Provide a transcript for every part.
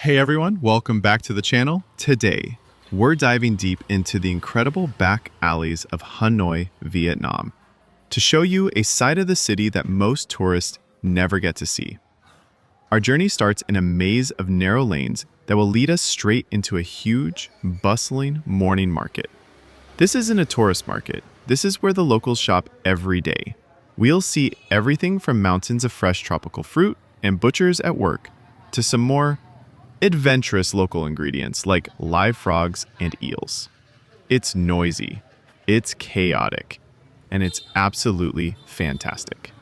Hey everyone, welcome back to the channel. Today, we're diving deep into the incredible back alleys of Hanoi, Vietnam, to show you a side of the city that most tourists never get to see. Our journey starts in a maze of narrow lanes that will lead us straight into a huge, bustling morning market. This isn't a tourist market. This is where the locals shop every day. We'll see everything from mountains of fresh tropical fruit and butchers at work to some more adventurous local ingredients like live frogs and eels. It's noisy, it's chaotic, and it's absolutely fantastic.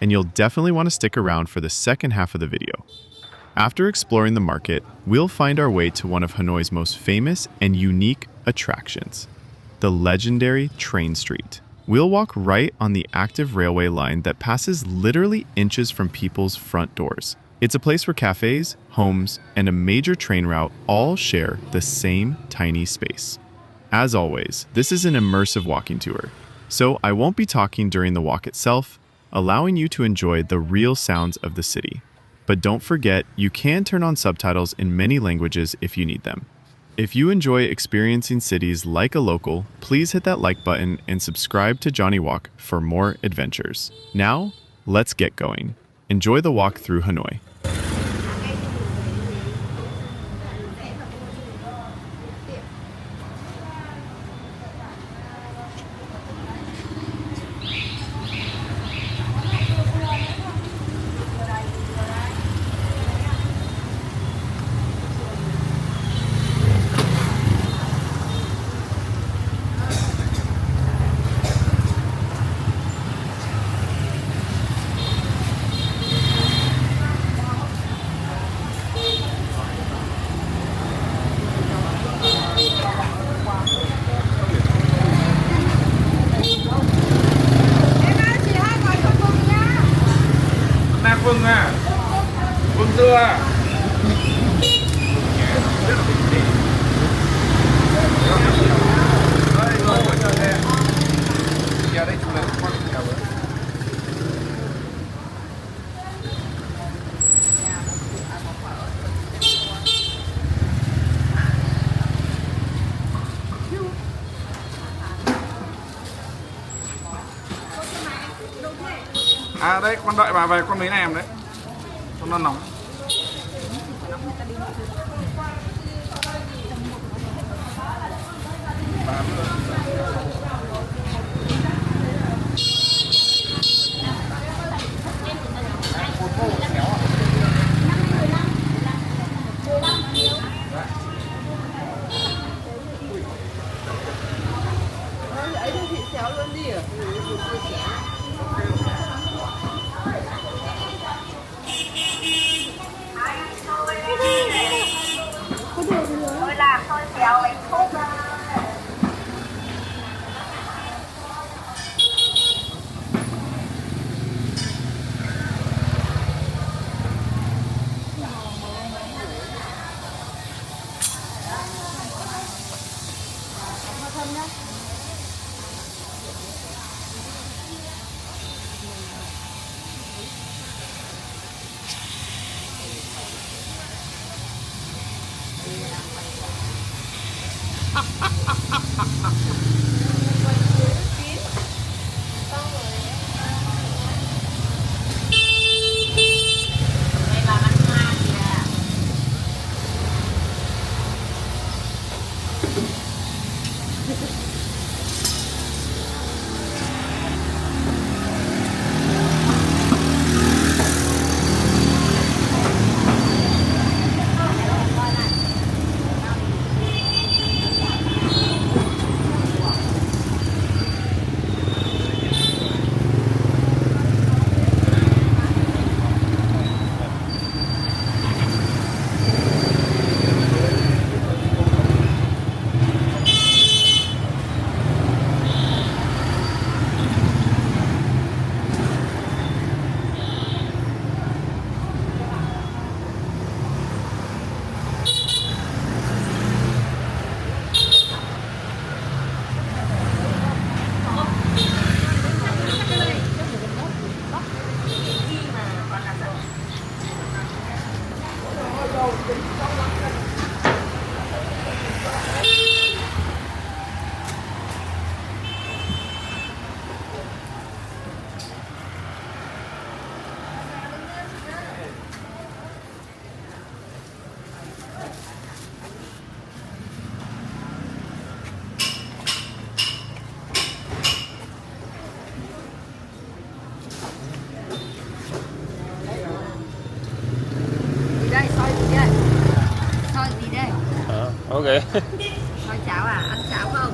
And you'll definitely want to stick around for the second half of the video. After exploring the market, we'll find our way to one of Hanoi's most famous and unique attractions, the legendary Train Street. We'll walk right on the active railway line that passes literally inches from people's front doors. It's a place where cafes, homes, and a major train route all share the same tiny space. As always, this is an immersive walking tour, so I won't be talking during the walk itself, allowing you to enjoy the real sounds of the city. But don't forget, you can turn on subtitles in many languages if you need them. If you enjoy experiencing cities like a local, please hit that like button and subscribe to Johnny Walk for more adventures. Now, let's get going. Enjoy the walk through Hanoi. Vâng à, vâng dưa à. À đây con đợi bà về con lấy này em đấy, cho nó nóng. ấy thì chị xéo luôn đi à? Tôi làm thôi xéo bánh khúc. Gì đây, xôi gì đây? Xôi gì đây? Ok. Xôi chảo à? Ăn chảo không?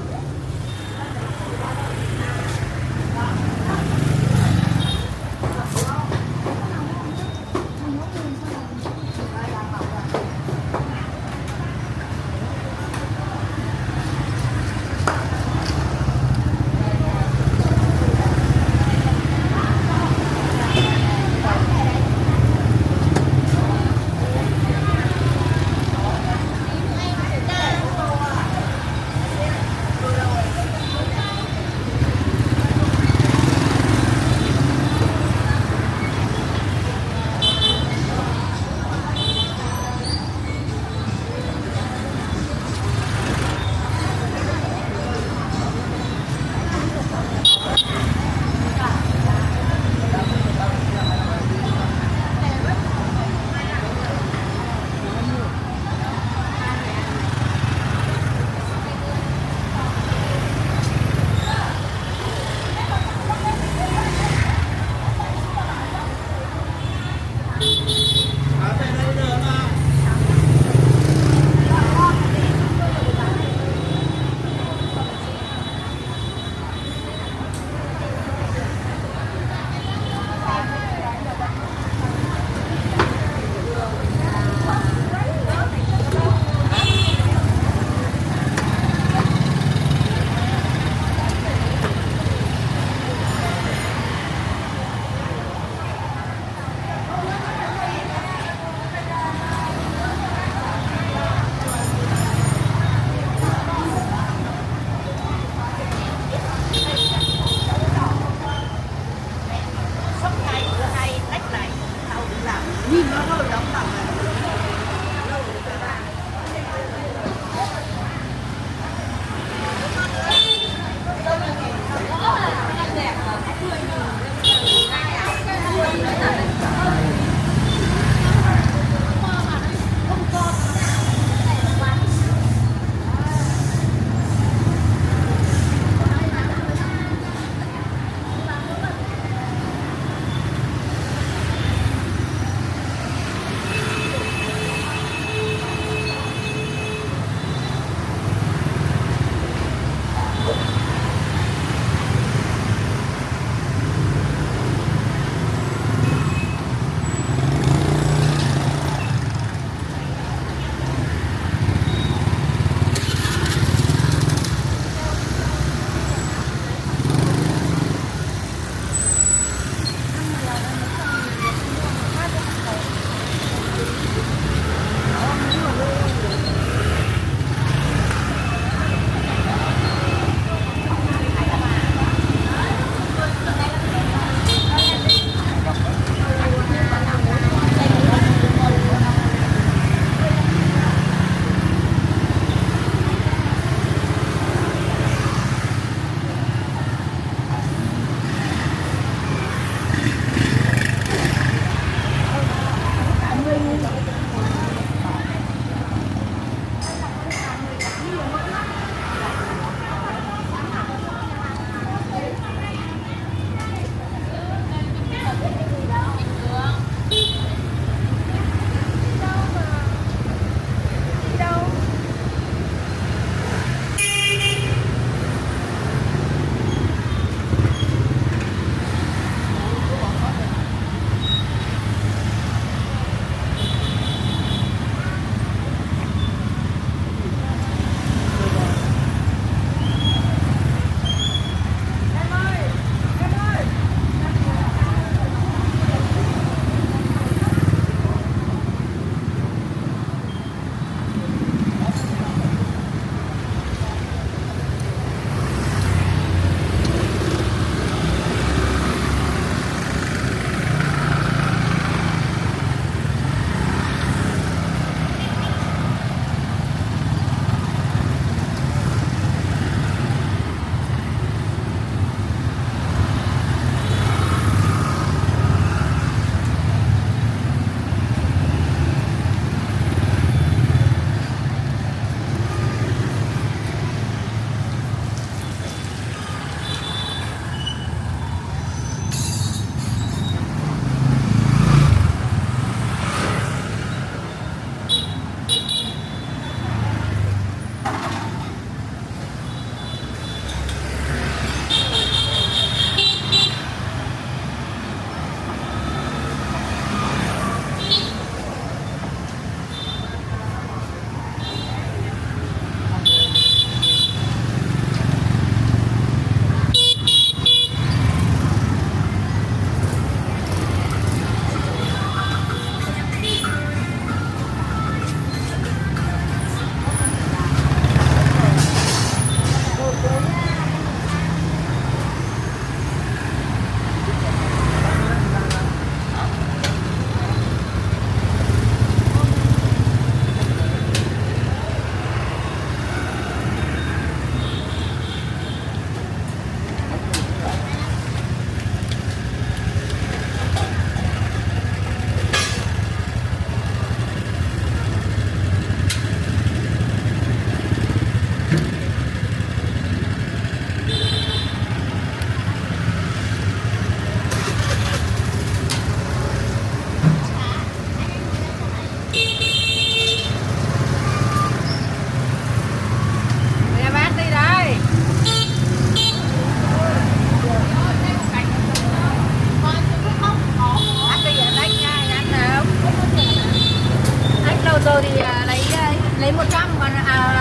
100 mà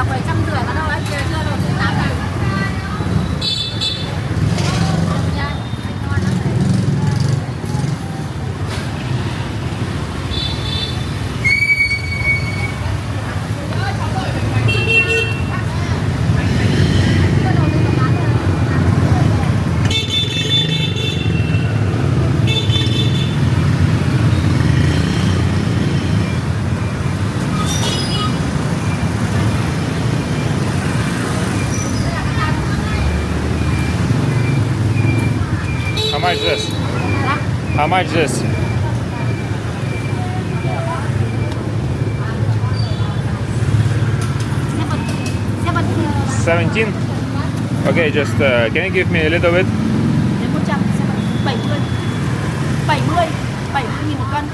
750 mà đâu ấy kia kia rồi 800. Nha, ngon lắm. How much this? How much this? Seven. 17? Okay, just can you give me a little bit? Lấy 100, 70. 70.000 một cân.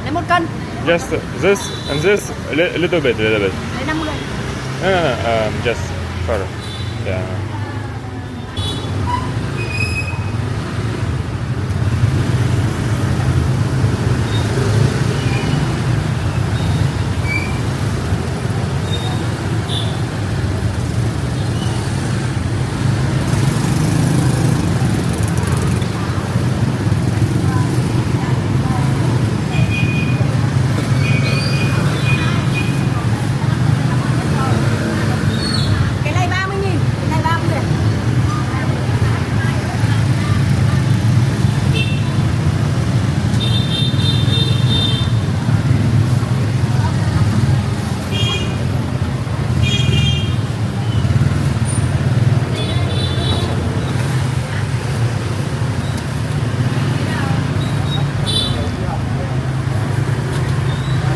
Lấy 1 cân. Just this and this, a little bit, a little bit. Lấy 50. No, just for, yeah. Cái này 30.000, cái này 30.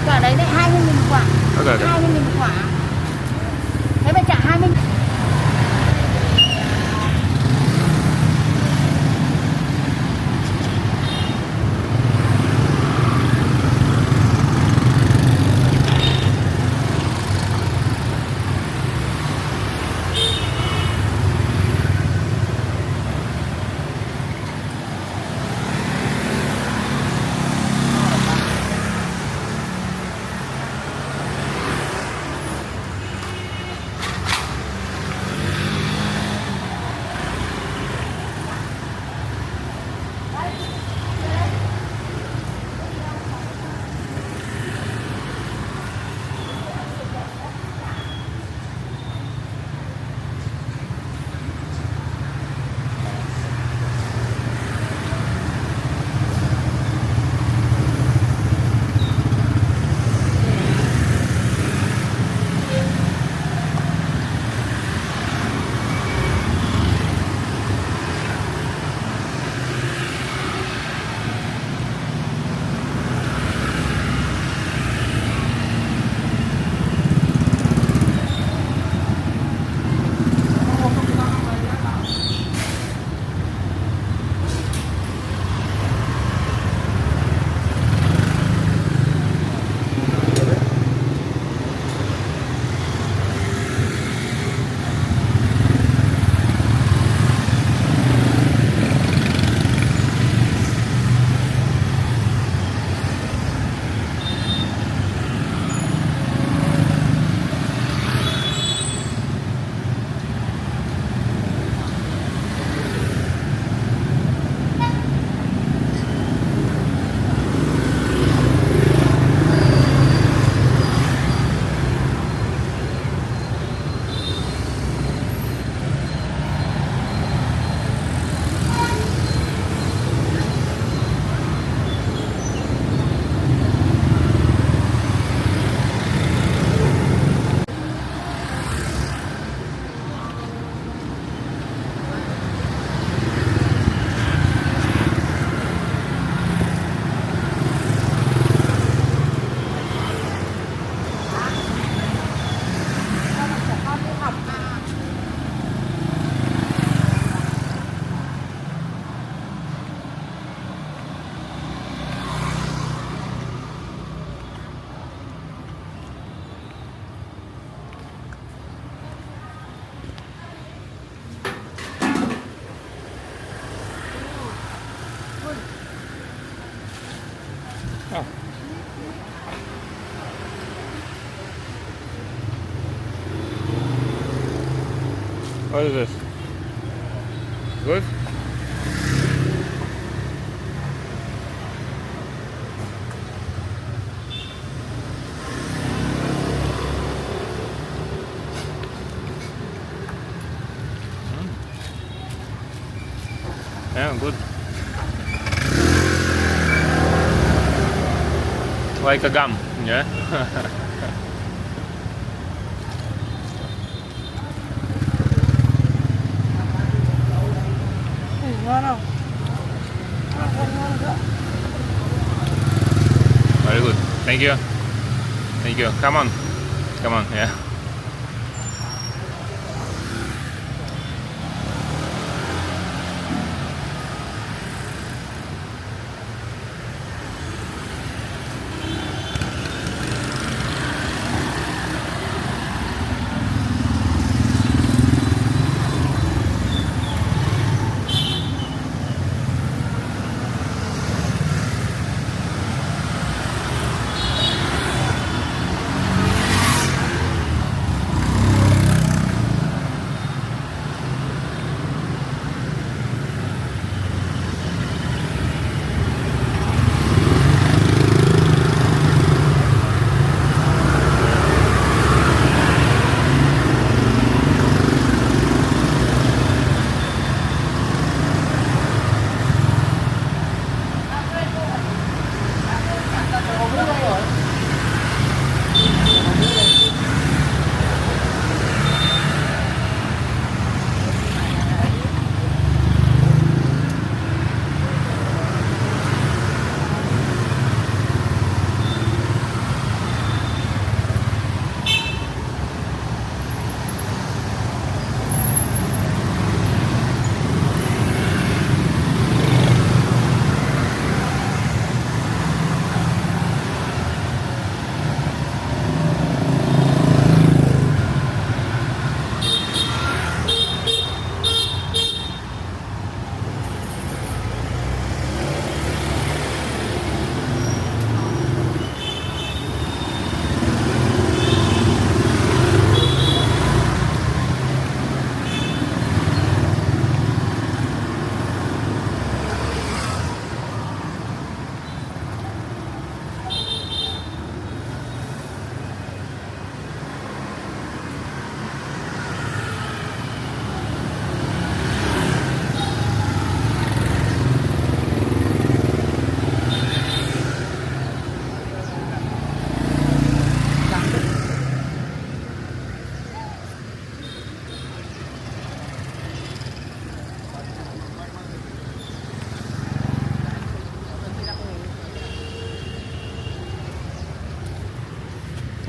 Quả đấy đấy 20.000 một quả. Okay, okay. 20.000 một quả. Thế mà trả 20. What is this? Good? Yeah, good. Like a gum, yeah? Ngon không? Ngon không? Very good. Thank you. Thank you. Come on. Come on, yeah.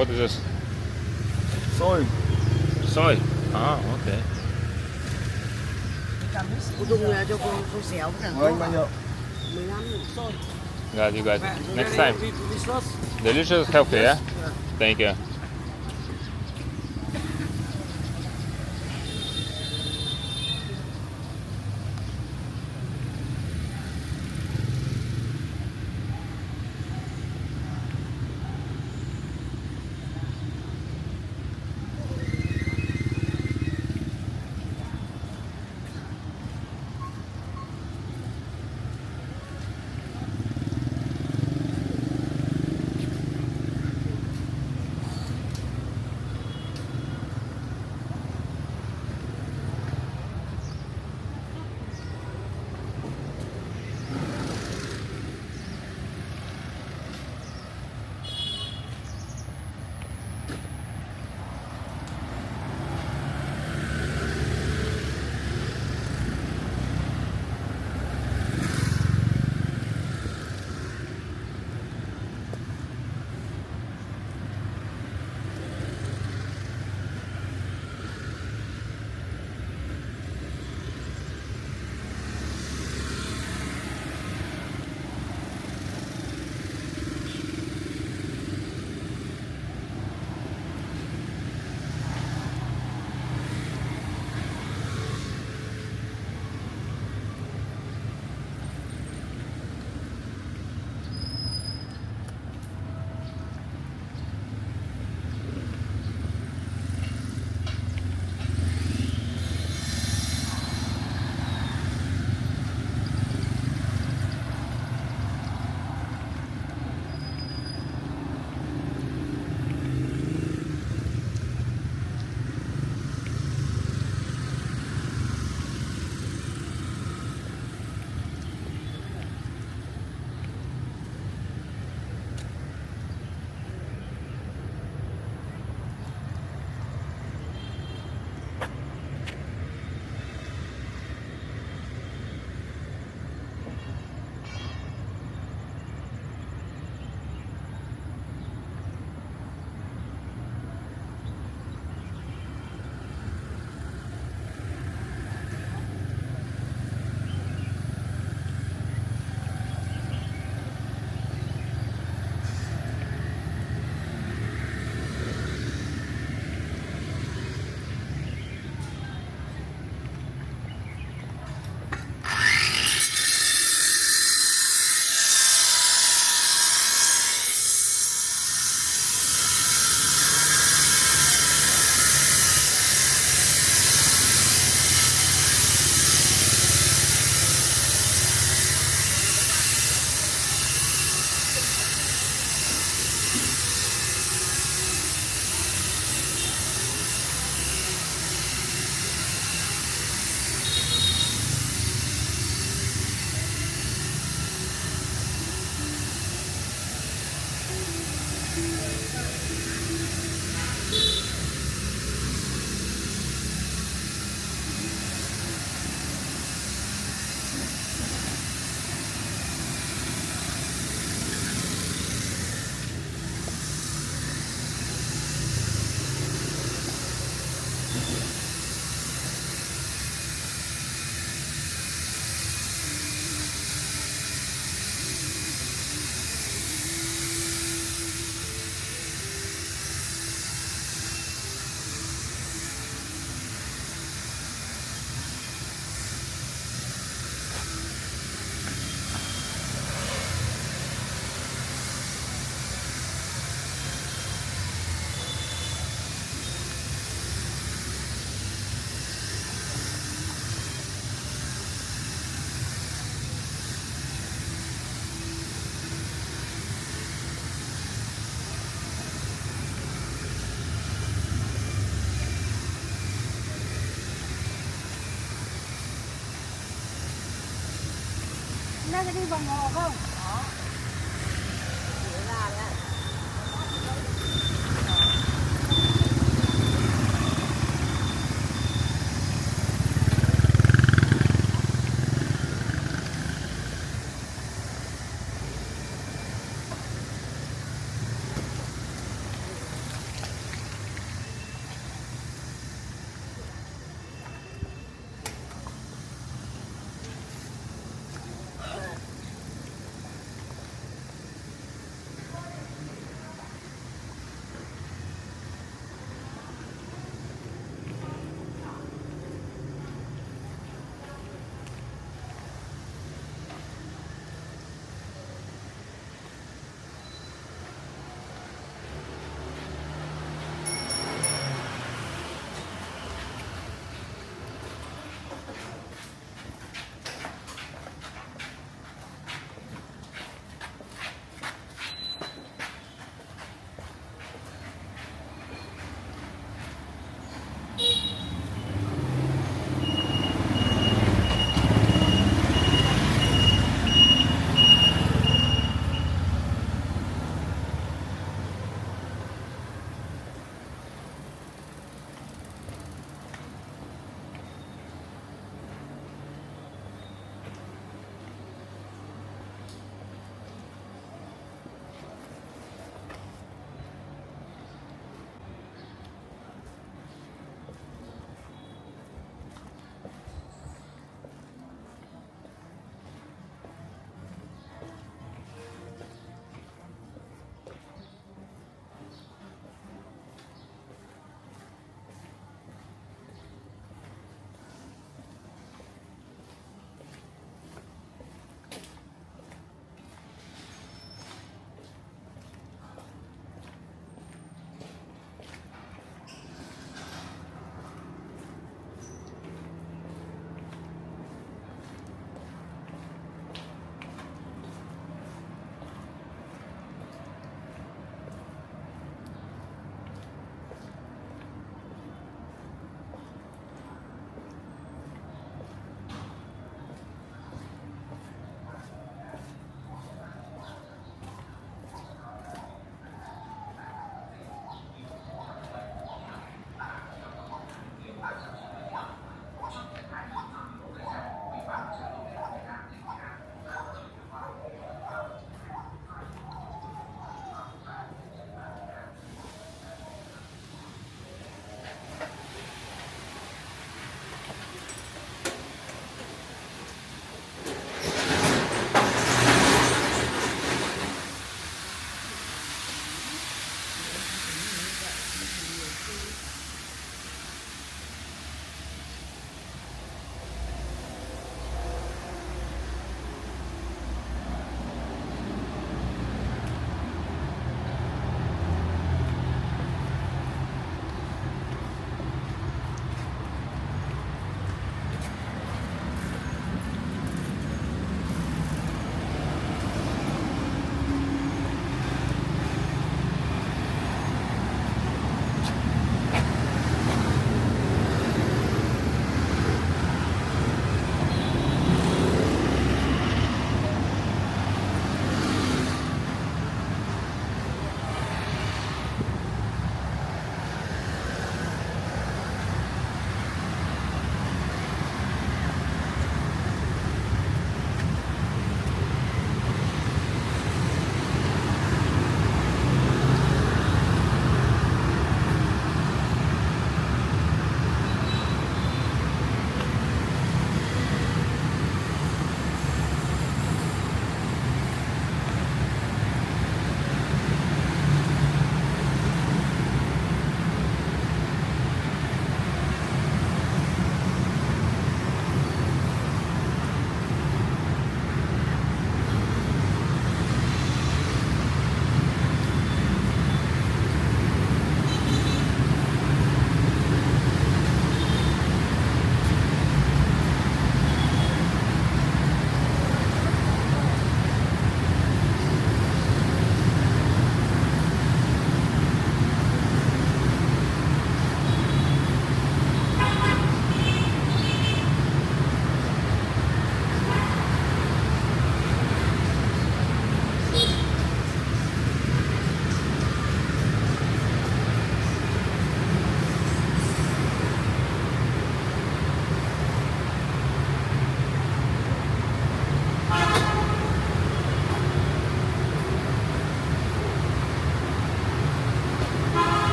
What is this? Xôi. Soy. Ah, okay. Cô dùng cho cô xéo cái Mời anh bao nhiêu? 15 xôi. Got you guys. Next time. Delicious, healthy, yeah? Thank you. hôm nay có đi vòng hồ không? Đó. Ra đấy.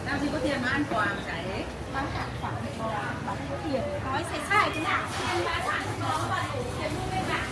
Nào thì có tiền mà ăn quà cái bán cả khoảng bán có tiền nói sai sai thế nào anh bán hàng nó vậy tiền mua cái bạc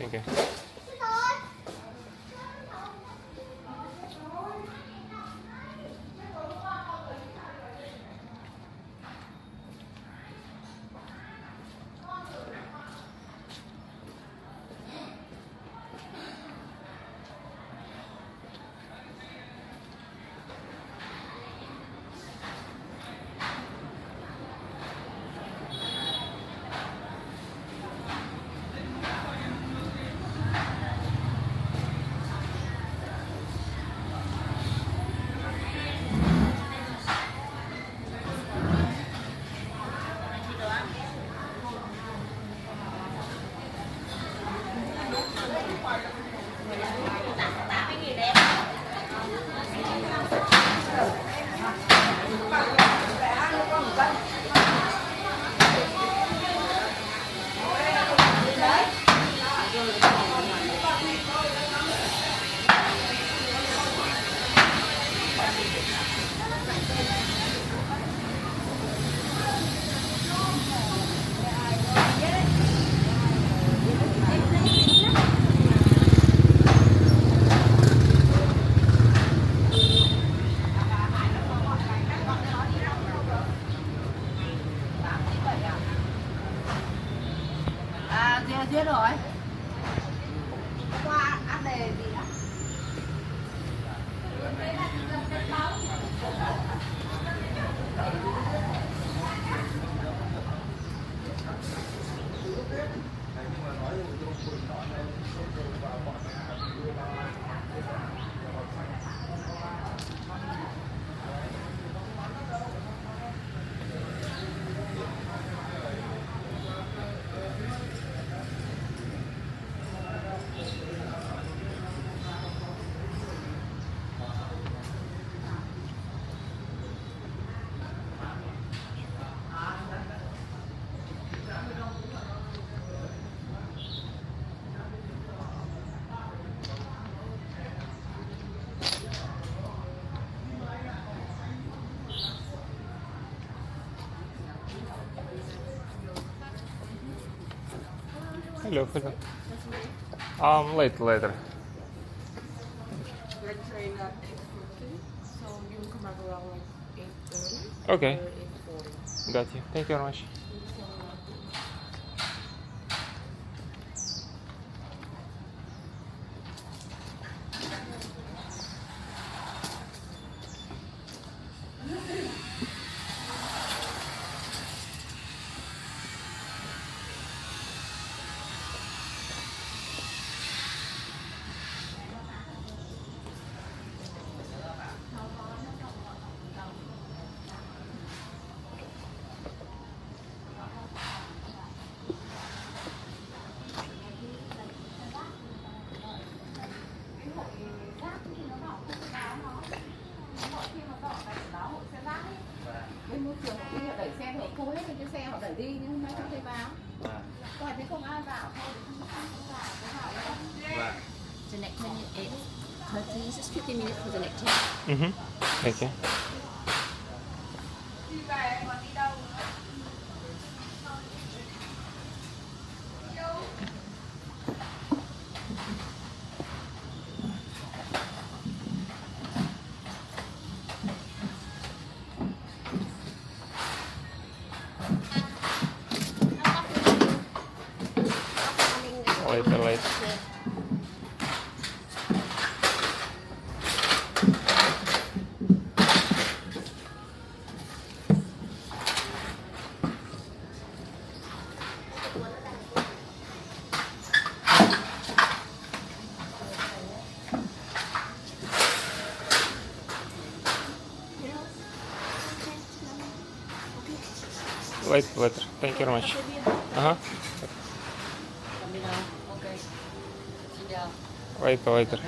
Thank you. Duyên rồi. Qua ăn đề gì đó. Hello, hello. Later. Like train at 8:50, so you come back around like 8:30 Okay, or 8:40. got you. Thank you very much. Bên môi trường họ đi họ đẩy xe thì họ thu hết trên cái xe họ đẩy đi nhưng hôm nay không thấy vào. Còn thấy không ai vào thôi thì không vào cái nào nữa. The neck minute is 30, just 15 minutes for the neck test. Mm-hmm. Thank you. Later. Later. Thank you very much. Uh-huh. Let me know. Okay. Xin chào. Later.